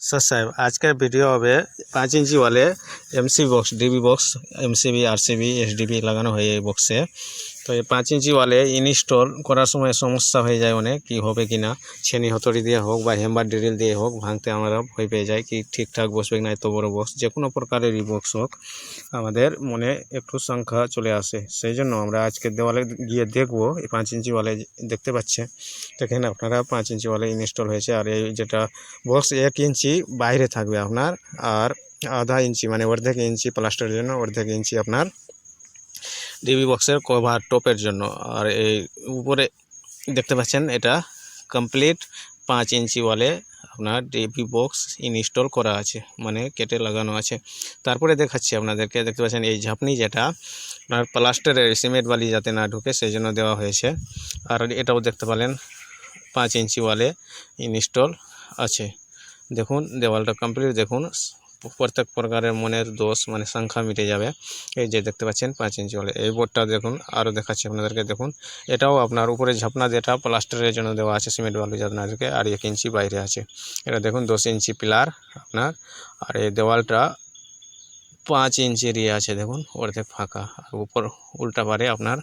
Sir साहब आज का वीडियो হবে 5 इंची वाले MC box dB box MCB RCB SDB লাগানো হয় এই বক্সে। তো এই 5 इंची वाले ইনস্টল করার সময় সমস্যা হয়ে যায় অনেক, কি হবে কিনা ছেনি হতড়ি দিয়ে হোক বা হ্যামার ড্রিল দিয়ে হোক ভাঙতে আমরা ভয় পেয়ে যাই কি ঠিকঠাক বসবে না। এত বড় বক্স যে কোনো প্রকারেরই বক্স হোক আমাদের মনে একটু সংখ্যা চলে আসে, সেই জন্য আমরা আজকে দেওয়ালে গিয়ে দেখবো এই 5 इंची वाले দেখতে পাচ্ছে। দেখেন আপনারা 5 इंची वाले ইনস্টল হয়েছে, আর এই যেটা বক্স 1 इंची বাইরে থাকবে আপনার, আর আধা ইঞ্চি মানে অর্ধেক ইঞ্চি প্লাস্টারের জন্য, অর্ধেক ইঞ্চি আপনার ডিবি বক্সের কভার টপের জন্য। আর এই উপরে দেখতে পাচ্ছেন এটা কমপ্লিট 5 इंची वाले আপনার ডিবি বক্স ইনস্টল করা আছে, মানে কেটে লাগানো আছে। তারপরে দেখাচ্ছি আপনাদেরকে, দেখতে পাচ্ছেন এই ঝাপনি যেটা আপনার প্লাস্টারের সিমেন্ট বালি যাতে না ঢুকে সেই জন্য দেওয়া হয়েছে। আর এটাও দেখতে পেলেন 5 इंची वाले ইনস্টল আছে। দেখুন দেওয়ালটা কমপ্লিট, দেখুন প্রত্যেক প্রকারের মনের দোষ মানে সংখ্যা মিটে যাবে। এই যে দেখতে পাচ্ছেন 5 इंची वाले এই বোর্ডটা দেখুন, আরও দেখাচ্ছি আপনাদেরকে। দেখুন এটাও আপনার উপরে ঝাপনা যেটা প্লাস্টারের জন্য দেওয়া আছে সিমেন্ট বালু যাতে না ঢুকে, আর 1 इंची বাইরে আছে। এটা দেখুন 10 इंची পিলার আপনার, আর এই দেওয়ালটা 5 इंचेরই আছে, দেখুন অর্ধেক ফাঁকা। আর উপর উল্টা পারে আপনার